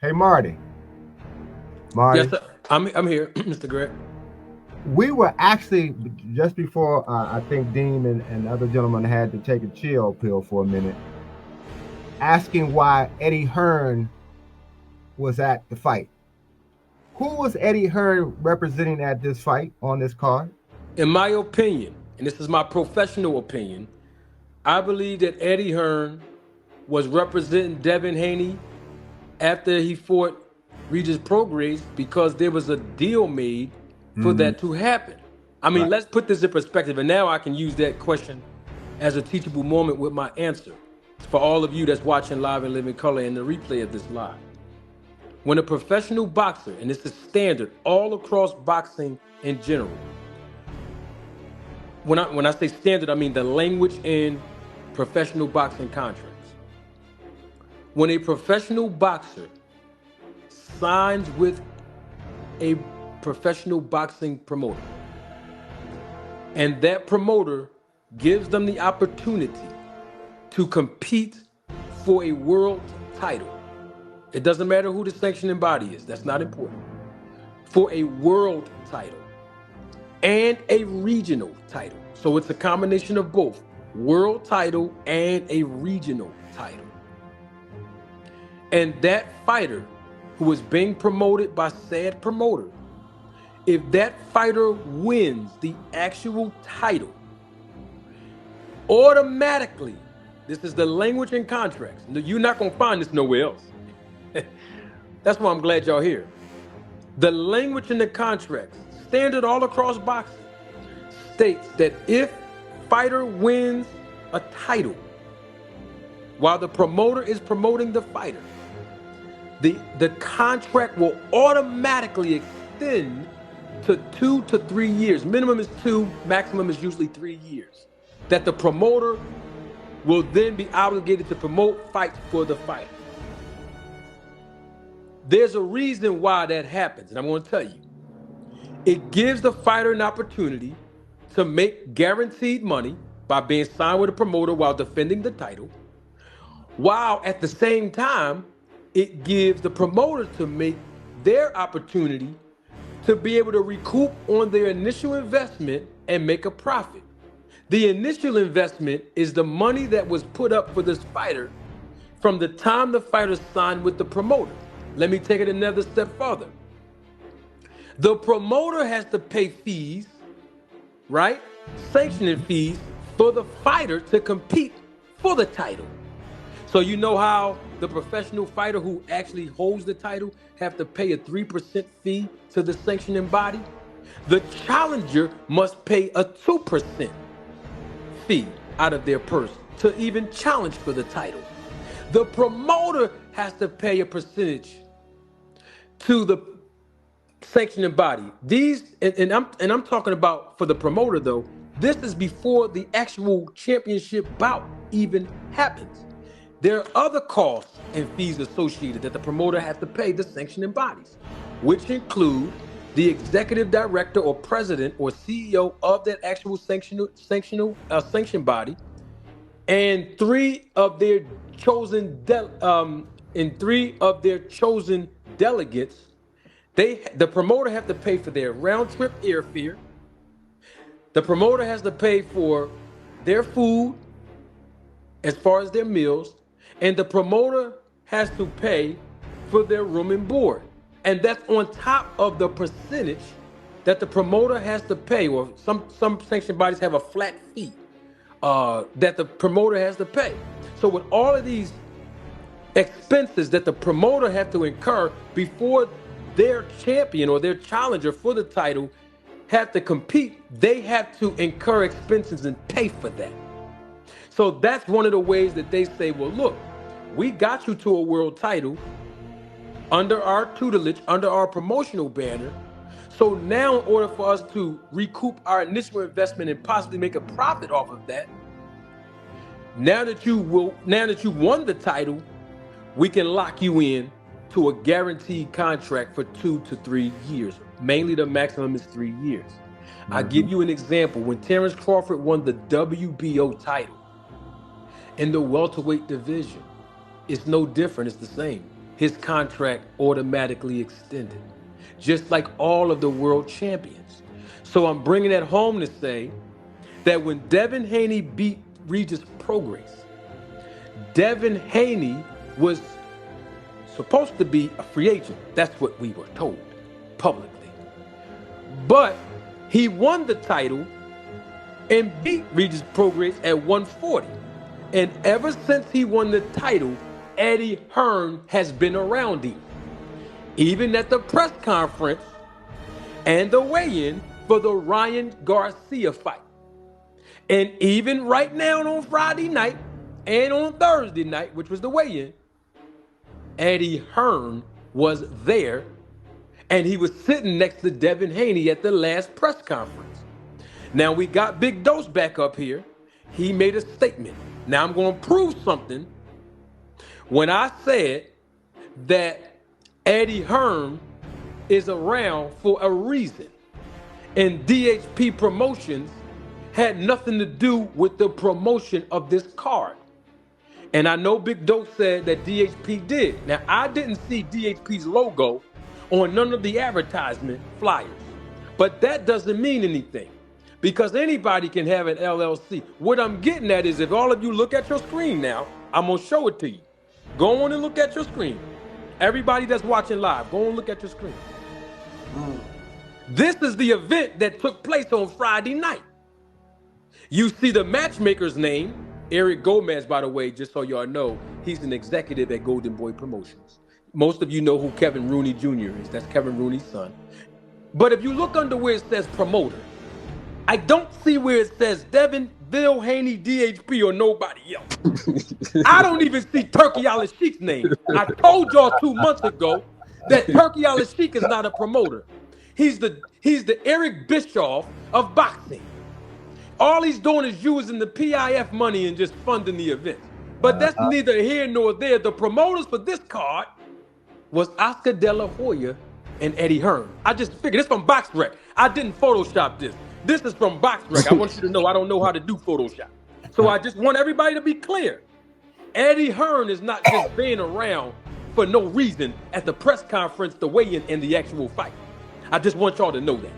Hey, Marty. Yes, Marty, sir. I'm here, Mr. Grant. we were actually just before I think Dean and other gentlemen had to take a chill pill for a minute, asking why Eddie Hearn was at the fight. Who was Eddie Hearn representing at this fight on this card? In my opinion, and this is my professional opinion, I believe that Eddie Hearn was representing Devin Haney after he fought Regis Prograis because there was a deal made for Hmm. that to happen. I mean, Right. let's put this in perspective, and now I can use that question as a teachable moment with my answer for all of you that's watching live and living color and the replay of this live. When a professional boxer, and this is standard all across boxing in general, when I say standard, I mean the language in professional boxing contracts. When a professional boxer signs with a professional boxing promoter, and that promoter gives them the opportunity to compete for a world title. It doesn't matter who the sanctioning body is, that's not important. For a world title and a regional title. So it's a combination of both world title and a regional title. And that fighter who is being promoted by said promoter, if that fighter wins the actual title, automatically, this is the language in contracts. You're not going to find this nowhere else. That's why I'm glad y'all here. The language in the contracts, standard all across boxing, states that if fighter wins a title while the promoter is promoting the fighter, the contract will automatically extend to 2 to 3 years. Minimum is 2, maximum is usually 3 years. That the promoter will then be obligated to promote fights for the fighter. There's a reason why that happens, and I'm going to tell you. It gives the fighter an opportunity to make guaranteed money by being signed with a promoter while defending the title, while at the same time, it gives the promoter to make their opportunity to be able to recoup on their initial investment and make a profit. The initial investment is the money that was put up for this fighter from the time the fighter signed with the promoter. Let me take it another step further. The promoter has to pay fees, right? Sanctioning fees for the fighter to compete for the title. So you know how the professional fighter who actually holds the title have to pay a 3% fee to the sanctioning body? The challenger must pay a 2% fee out of their purse to even challenge for the title. The promoter has to pay a percentage to the sanctioning body. These and I'm talking about for the promoter though. This is before the actual championship bout even happens. There are other costs and fees associated that the promoter has to pay the sanctioning bodies, which include the executive director or president or CEO of that actual sanction body, and three of their chosen delegates. The promoter have to pay for their round trip airfare. The promoter has to pay for their food as far as their meals, and the promoter has to pay for their room and board. And that's on top of the percentage that the promoter has to pay, or some sanctioned bodies have a flat fee that the promoter has to pay. So with all of these expenses that the promoter have to incur before their champion or their challenger for the title have to compete, they have to incur expenses and pay for that. So that's one of the ways that they say, well, look, we got you to a world title under our tutelage, under our promotional banner. So now in order for us to recoup our initial investment and possibly make a profit off of that, now that you won the title, we can lock you in to a guaranteed contract for 2 to 3 years. Mainly the maximum is 3 years. I'll give Hmm. you an example. When Terrence Crawford won the WBO title in the welterweight division, it's no different. It's the same. his contract automatically extended, just like all of the world champions. So I'm bringing that home to say that when Devin Haney beat Regis Prograis, Devin Haney was supposed to be a free agent. That's what we were told publicly. But he won the title and beat Regis Prograis at 140. And ever since he won the title, Eddie Hearn has been around him. Even at the press conference and the weigh-in for the Ryan Garcia fight. And even right now on Friday night and on Thursday night, which was the weigh-in, Eddie Hearn was there, and he was sitting next to Devin Haney at the last press conference. Now we got Big Dose back up here. He made a statement. Now I'm going to prove something. When I said that Eddie Hearn is around for a reason, and DHP Promotions had nothing to do with the promotion of this card. And I know Big Dope said that DHP did. Now, I didn't see DHP's logo on none of the advertisement flyers. But that doesn't mean anything because anybody can have an LLC. What I'm getting at is if all of you look at your screen now, I'm going to show it to you. Go on and look at your screen. Everybody that's watching live, go and look at your screen. This is the event that took place on Friday night. You see the matchmaker's name, Eric Gomez, by the way, just so y'all know, he's an executive at Golden Boy Promotions. Most of you know who Kevin Rooney Jr. is. That's Kevin Rooney's son. But if you look under where it says promoter, I don't see where it says Devin, Bill Haney, DHP, or nobody else. I don't even see Turkey Al-Sheik's name. I told y'all 2 months ago that Turkey Al-Sheik is not a promoter. He's the Eric Bischoff of boxing. All he's doing is using the PIF money and just funding the event. But that's neither here nor there. The promoters for this card was Oscar De La Hoya and Eddie Hearn. I just figured, this from BoxRec. I didn't Photoshop this. This is from BoxRec. I want you to know I don't know how to do Photoshop. So I just want everybody to be clear. Eddie Hearn is not just being around for no reason at the press conference, the weigh-in, and the actual fight. I just want y'all to know that.